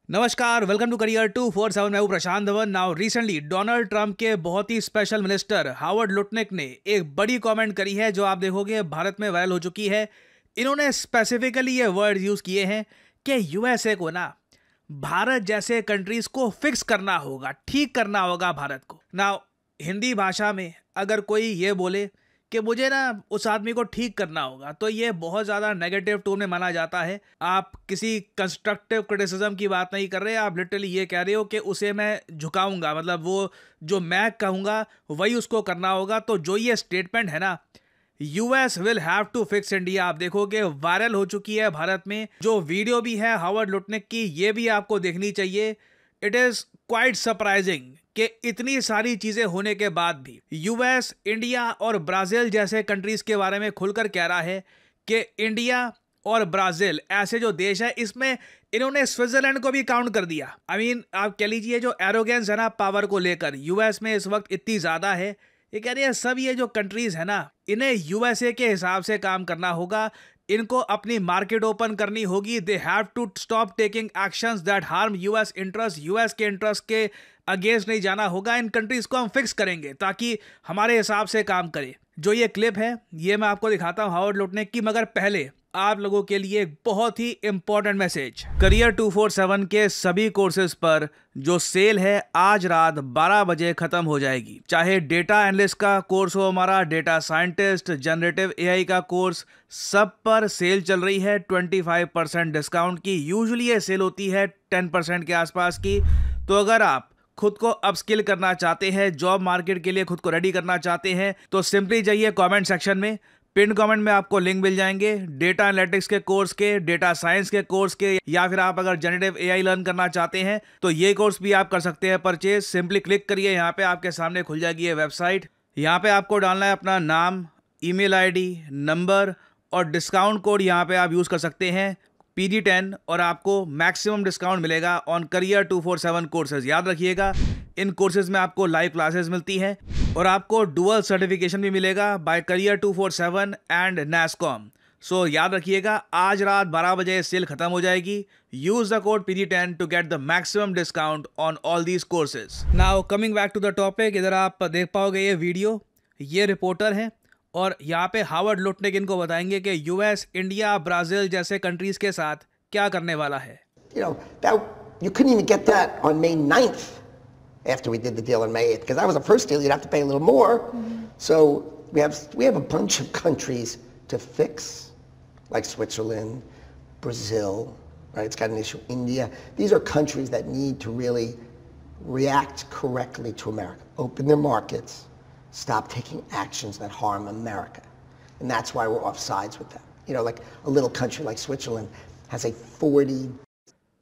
नमस्कार, welcome to career 247। मैं हूं Prashant Dhawan. Now recently Donald Trump के बहुत ही स्पेशल मिनिस्टर हावर्ड लुटनिक ने एक बड़ी कमेंट करी है जो आप देखोगे भारत में वायरल हो चुकी है। इन्होंने स्पेसिफिकली ये वर्ड यूज किए हैं कि यूएसए को ना भारत जैसे कंट्रीज को फिक्स करना होगा, ठीक करना होगा भारत को। नाउ हिंदी भाषा में अगर कोई ये बोले कि मुझे ना उस आदमी को ठीक करना होगा तो ये बहुत ज़्यादा नेगेटिव टोन में माना जाता है। आप किसी कंस्ट्रक्टिव क्रिटिसिज्म की बात नहीं कर रहे, आप लिटरली ये कह रहे हो कि उसे मैं झुकाऊंगा, मतलब वो जो मैं कहूँगा वही उसको करना होगा। तो जो ये स्टेटमेंट है ना, US will have to fix India, आप देखोगे वायरल हो चुकी है भारत में। जो वीडियो भी है हावर्ड लुटनिक की, ये भी आपको देखनी चाहिए। इट इज़ क्वाइट सरप्राइजिंग कि इतनी सारी चीजें होने के बाद भी यूएस, इंडिया और ब्राजील जैसे कंट्रीज के बारे में खुलकर कह रहा है कि इंडिया और ब्राजील ऐसे जो देश है, इसमें इन्होंने स्विट्जरलैंड को भी काउंट कर दिया। आप कह लीजिए जो एरोगेंस है ना पावर को लेकर यूएस में इस वक्त इतनी ज्यादा है, ये कह रही है सब ये जो कंट्रीज है ना, इन्हें यूएसए के हिसाब से काम करना होगा, इनको अपनी मार्केट ओपन करनी होगी। They have to stop taking actions that harm US interest, US के इंटरेस्ट के अगेंस्ट नहीं जाना होगा। इन कंट्रीज को हम फिक्स करेंगे ताकि हमारे हिसाब से काम करे। जो ये क्लिप है ये मैं आपको दिखाता हूँ हावर्ड लुटनिक की, मगर पहले आप लोगों के लिए एक बहुत ही इंपॉर्टेंट मैसेज। करियर 247 के सभी कोर्सेज पर जो सेल है आज रात 12 बजे खत्म हो जाएगी। चाहे डेटा एनालिस्ट का कोर्स हो, हमारा डेटा साइंटिस्ट, जनरेटिव एआई का कोर्स, सब पर सेल चल रही है 25% डिस्काउंट की। यूजुअली ये सेल होती है 10% के आसपास की। तो अगर आप खुद को अपस्किल करना चाहते हैं, जॉब मार्केट के लिए खुद को रेडी करना चाहते हैं, तो सिंपली जाइए कमेंट सेक्शन में, पिन कमेंट में आपको लिंक मिल जाएंगे डेटा एनालिटिक्स के कोर्स के, डेटा साइंस के कोर्स के, या फिर आप अगर जनरेटिव एआई लर्न करना चाहते हैं तो ये कोर्स भी आप कर सकते हैं परचेज। सिंपली क्लिक करिए, यहाँ पे आपके सामने खुल जाएगी ये वेबसाइट। यहाँ पे आपको डालना है अपना नाम, ईमेल आईडी, नंबर और डिस्काउंट कोड यहाँ पे आप यूज कर सकते हैं PD10, और आपको मैक्सिमम डिस्काउंट मिलेगा ऑन करियर 247 कोर्सेज। याद रखिएगा इन कोर्सेज में आपको लाइव क्लासेस मिलती हैं और आपको डुअल सर्टिफिकेशन भी मिलेगा बाय करियर 247 एंड NASSCOM। सो याद रखिएगा आज रात 12 बजे सेल खत्म हो जाएगी। Use the code PD10 to get the maximum discount on all these courses. Now coming back to the topic, इधर आप देख पाओगे ये वीडियो, ये रिपोर्टर है और यहाँ पे हावर्ड लुटनिक इनको बताएंगे कि यूएस, इंडिया, ब्राजील जैसे कंट्रीज के साथ क्या करने वाला है। You couldn't even get that on May 9th after we did the deal on May 8th, because that was the first deal. You'd have to pay a little more. So we have a bunch of countries to fix, like Switzerland, Brazil, right? It's got an issue. India. These are countries that need to really react correctly to America, open their markets, stop taking actions that harm America. And that's why we're off sides with them. Like a little country like Switzerland has a 40...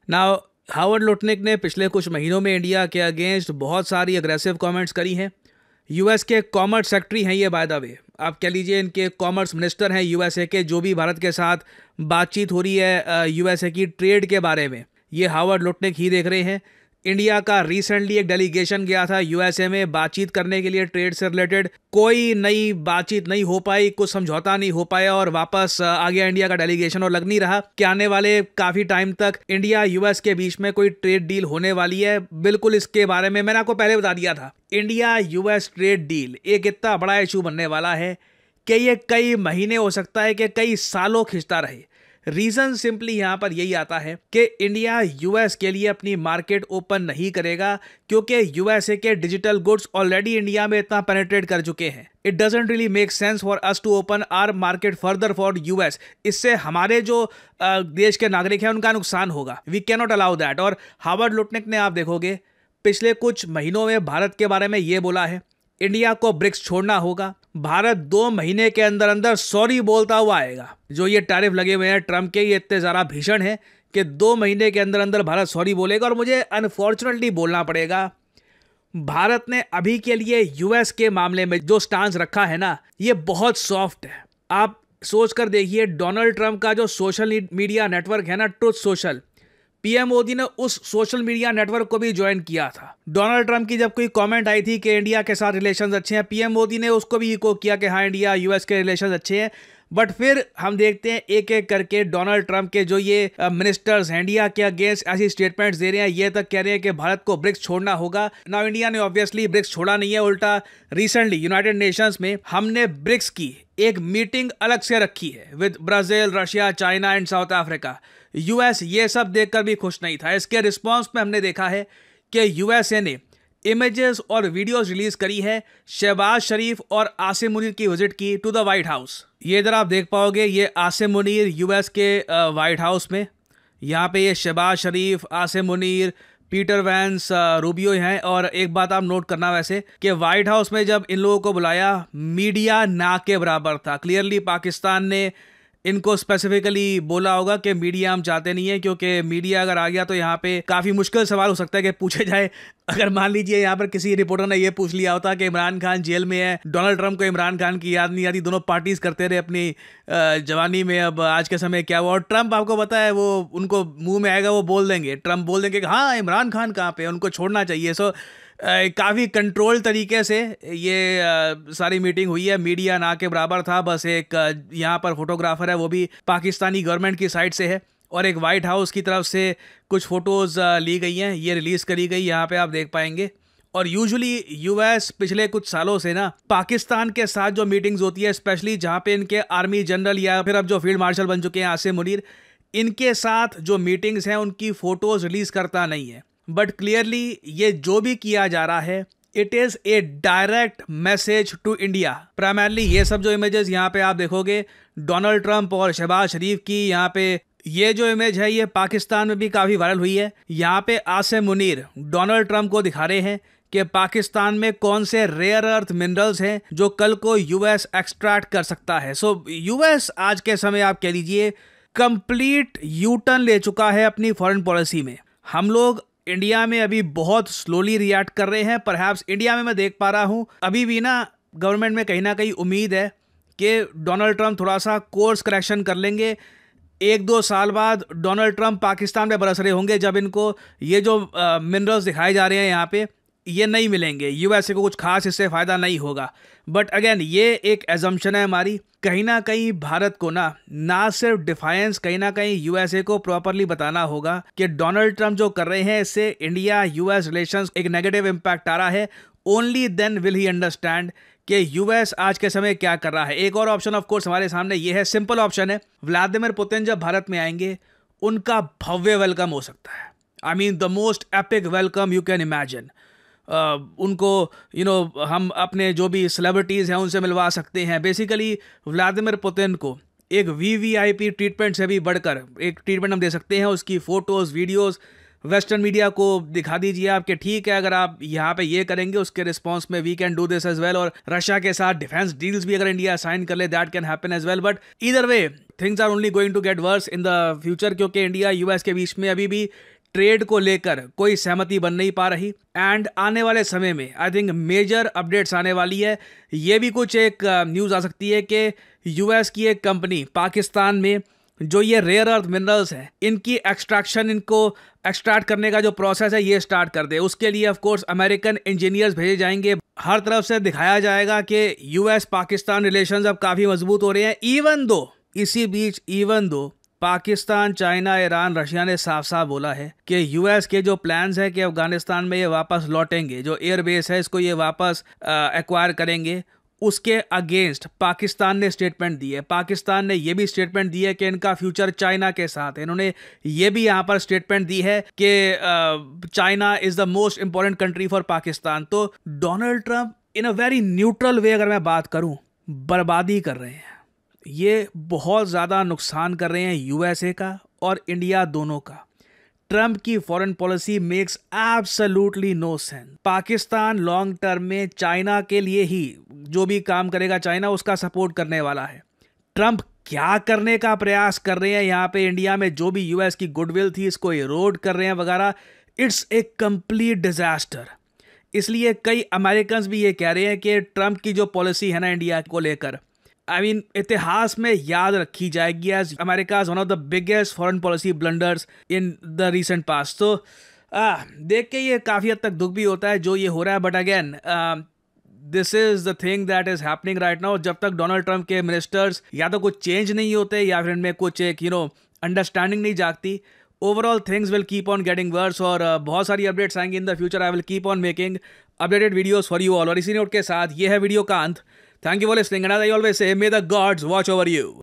Now, Howard Lutnick ने पिछले कुछ महीनों में India के against बहुत सारी aggressive comments करी हैं। यूएस के कॉमर्स सेक्रेटरी हैं ये, बाय द वे, आप कह लीजिए इनके कॉमर्स मिनिस्टर हैं यूएसए के। जो भी भारत के साथ बातचीत हो रही है यूएसए की ट्रेड के बारे में, ये हावर्ड लुटनिक ही देख रहे हैं। इंडिया का रिसेंटली एक डेलीगेशन गया था यूएसए में बातचीत करने के लिए ट्रेड से रिलेटेड। कोई नई बातचीत नहीं हो पाई, कुछ समझौता नहीं हो पाया और वापस आ गया इंडिया का डेलीगेशन। और लग नहीं रहा कि आने वाले काफी टाइम तक इंडिया यूएस के बीच में कोई ट्रेड डील होने वाली है। बिल्कुल इसके बारे में मैंने आपको पहले बता दिया था, इंडिया यूएस ट्रेड डील एक इतना बड़ा इशू बनने वाला है कि ये कई महीने, हो सकता है कि कई सालों खिंचता रहे। रीजन सिंपली यहां पर यही आता है कि इंडिया यूएस के लिए अपनी मार्केट ओपन नहीं करेगा, क्योंकि यूएसए के डिजिटल गुड्स ऑलरेडी इंडिया में इतना पेनिट्रेट कर चुके हैं। It doesn't really make sense for us to open our market further for US. इससे हमारे जो देश के नागरिक हैं उनका नुकसान होगा। We can not allow that. और हावर्ड लुटनिक ने, आप देखोगे, पिछले कुछ महीनों में भारत के बारे में ये बोला है, इंडिया को ब्रिक्स छोड़ना होगा, भारत 2 महीने के अंदर अंदर सॉरी बोलता हुआ आएगा। जो ये टैरिफ लगे हुए हैं ट्रंप के, ये इतने ज़्यादा भीषण है कि 2 महीने के अंदर अंदर भारत सॉरी बोलेगा। और मुझे अनफॉर्चुनेटली बोलना पड़ेगा, भारत ने अभी के लिए यूएस के मामले में जो स्टांस रखा है ना, ये बहुत सॉफ्ट है। आप सोच कर देखिए, डोनाल्ड ट्रंप का जो सोशल मीडिया नेटवर्क है ना, ट्रुथ सोशल, पीएम मोदी ने उस सोशल मीडिया नेटवर्क को भी ज्वाइन किया था। डोनाल्ड ट्रंप की जब कोई कमेंट आई थी कि इंडिया के साथ रिलेशंस अच्छे हैं, पीएम मोदी ने उसको भी इको किया कि हाँ इंडिया यूएस के रिलेशंस अच्छे हैं। बट फिर हम देखते हैं एक एक करके डोनाल्ड ट्रंप के जो ये मिनिस्टर्स हैं इंडिया के अगेंस्ट ऐसी स्टेटमेंट्स दे रहे हैं, ये तक कह रहे हैं कि भारत को ब्रिक्स छोड़ना होगा। नाउ इंडिया ने ऑब्वियसली ब्रिक्स छोड़ा नहीं है, उल्टा रिसेंटली यूनाइटेड नेशंस में हमने ब्रिक्स की एक मीटिंग अलग से रखी है with Brazil, Russia, China and south Africa. US ये सब देखकर भी खुश नहीं था। इसके रिस्पॉन्स में हमने देखा है कि यूएसए ने इमेजेस और वीडियोस रिलीज करी है शहबाज शरीफ और आसिम मुनीर की विजिट की टू द व्हाइट हाउस। ये इधर आप देख पाओगे, ये आसिम मुनीर यूएस के व्हाइट हाउस में, यहाँ पे ये Shehbaz Sharif, Asim Munir, Peter Vance, Rubio हैं। और एक बात आप नोट करना वैसे कि व्हाइट हाउस में जब इन लोगों को बुलाया, मीडिया ना के बराबर था। क्लियरली पाकिस्तान ने इनको स्पेसिफिकली बोला होगा कि मीडिया हम चाहते नहीं है, क्योंकि मीडिया अगर आ गया तो यहाँ पे काफ़ी मुश्किल सवाल हो सकता है कि पूछे जाए। अगर मान लीजिए यहाँ पर किसी रिपोर्टर ने ये पूछ लिया होता कि इमरान खान जेल में है, डोनाल्ड ट्रंप को इमरान खान की याद नहीं आती, दोनों पार्टीज करते रहे अपनी जवानी में, अब आज के समय क्या हुआ। और ट्रंप आपको पता है वो उनको मुंह में आएगा वो बोल देंगे, ट्रंप बोल देंगे कि हाँ इमरान खान कहाँ पे, उनको छोड़ना चाहिए। सो काफ़ी कंट्रोल तरीके से ये सारी मीटिंग हुई है। मीडिया ना के बराबर था, बस एक यहाँ पर फोटोग्राफर है वो भी पाकिस्तानी गवर्नमेंट की साइड से है, और एक वाइट हाउस की तरफ से कुछ फोटोज़ ली गई हैं, ये रिलीज़ करी गई, यहाँ पे आप देख पाएंगे। और यूजुअली यूएस पिछले कुछ सालों से ना पाकिस्तान के साथ जो मीटिंग्स होती है, स्पेशली जहाँ पे इनके आर्मी जनरल या फिर अब जो फील्ड मार्शल बन चुके हैं आसिम मुनीर, इनके साथ जो मीटिंग्स हैं उनकी फ़ोटोज़ रिलीज़ करता नहीं है। बट क्लियरली ये जो भी किया जा रहा है, it is a direct message to India. Primarily ये सब जो इमेजेस यहाँ पे आप देखोगे डोनाल्ड ट्रंप और शहबाज शरीफ की, यहाँ पे ये जो इमेज है ये पाकिस्तान में भी काफ़ी वायरल हुई है। यहाँ पे आसिम मुनीर डोनाल्ड ट्रंप को दिखा रहे हैं कि पाकिस्तान में कौन से रेयर अर्थ मिनरल्स हैं जो कल को यूएस एक्सट्रैक्ट कर सकता है। सो यूएस आज के समय आप कह लीजिए कंप्लीट यू टर्न ले चुका है अपनी फॉरेन पॉलिसी में। हम लोग इंडिया में अभी बहुत स्लोली रिएक्ट कर रहे हैं। परहैप्स इंडिया में मैं देख पा रहा हूँ अभी भी ना गवर्नमेंट में कहीं ना कहीं उम्मीद है कि डोनाल्ड ट्रंप थोड़ा सा कोर्स करेक्शन कर लेंगे। 1-2 साल बाद डोनाल्ड ट्रंप पाकिस्तान में बरस रहे होंगे जब इनको ये जो मिनरल्स दिखाए जा रहे हैं यहाँ पे ये नहीं मिलेंगे, यूएसए को कुछ खास इससे फ़ायदा नहीं होगा। बट अगेन ये एक एजम्पशन है हमारी। कहीं ना कहीं भारत को ना सिर्फ डिफायंस, कहीं ना कहीं यूएसए को प्रॉपरली बताना होगा कि डोनाल्ड ट्रंप जो कर रहे हैं इससे इंडिया यूएस रिलेशंस एक नेगेटिव इम्पैक्ट आ रहा है। Only then will he understand कि यूएस आज के समय क्या कर रहा है। एक और ऑप्शन ऑफ कोर्स हमारे सामने ये है, सिंपल ऑप्शन है, व्लादिमीर पुतिन जब भारत में आएंगे उनका भव्य वेलकम हो सकता है। I mean the most epic welcome you can imagine. उनको हम अपने जो भी सेलिब्रिटीज़ हैं उनसे मिलवा सकते हैं। बेसिकली व्लादिमीर पुतिन को एक वीवीआईपी ट्रीटमेंट से भी बढ़कर एक ट्रीटमेंट हम दे सकते हैं। उसकी फ़ोटोज़, वीडियोज़ वेस्टर्न मीडिया को दिखा दीजिए आप कि ठीक है, अगर आप यहाँ पे ये करेंगे उसके रिस्पॉन्स में we can do this as well. और रशिया के साथ डिफेंस डील्स भी अगर इंडिया साइन कर ले that can happen as well. But either way things are only going to get worse in the future, क्योंकि इंडिया यूएस के बीच में अभी भी ट्रेड को लेकर कोई सहमति बन नहीं पा रही। एंड आने वाले समय में आई थिंक मेजर अपडेट्स आने वाली है। ये भी कुछ एक न्यूज़ आ सकती है कि यूएस की एक कंपनी पाकिस्तान में जो ये रेयर अर्थ मिनरल्स हैं इनकी एक्सट्रैक्शन, इनको एक्सट्रैक्ट करने का जो प्रोसेस है ये स्टार्ट कर दे। उसके लिए ऑफ कोर्स अमेरिकन इंजीनियर्स भेजे जाएंगे। हर तरफ से दिखाया जाएगा कि यूएस पाकिस्तान रिलेशंस अब काफ़ी मजबूत हो रहे हैं। Even though Pakistan, China, Iran, Russia ने साफ साफ बोला है कि यूएस के जो प्लान्स है कि अफगानिस्तान में ये वापस लौटेंगे, जो एयरबेस है इसको ये वापस एक्वायर करेंगे, उसके अगेंस्ट पाकिस्तान ने स्टेटमेंट दी है। पाकिस्तान ने ये भी स्टेटमेंट दी है कि इनका फ्यूचर चाइना के साथ है। इन्होंने ये भी यहाँ पर स्टेटमेंट दी है कि China is the most important country for Pakistan. तो Donald Trump in a very neutral way अगर मैं बात करूँ बर्बादी कर रहे हैं। ये बहुत ज़्यादा नुकसान कर रहे हैं यूएसए का और इंडिया दोनों का। ट्रंप की foreign policy makes absolutely no sense. Pakistan long term में चाइना के लिए ही जो भी काम करेगा चाइना उसका सपोर्ट करने वाला है। ट्रंप क्या करने का प्रयास कर रहे हैं यहाँ पे इंडिया में, जो भी यूएस की गुडविल थी इसको इरोड कर रहे हैं वगैरह, इट्स ए कंप्लीट डिजास्टर। इसलिए कई अमेरिकन्स भी ये कह रहे हैं कि ट्रंप की जो पॉलिसी है ना इंडिया को लेकर, इतिहास में याद रखी जाएगी as America one of the biggest foreign policy blunders in the recent past. तो देख के ये काफ़ी हद तक दुख भी होता है जो ये हो रहा है। But again this is the thing that is happening right now. जब तक डोनाल्ड ट्रंप के मिनिस्टर्स या तो कुछ चेंज नहीं होते या फिर इनमें कुछ एक अंडरस्टैंडिंग नहीं जागती, overall things will keep on getting worse. और बहुत सारी अपडेट्स आएंगी इन the future. I will keep on making updated videos for you all. और इसी नोट के साथ ये है वीडियो का अंत। Thank you for listening and I always say may the gods watch over you.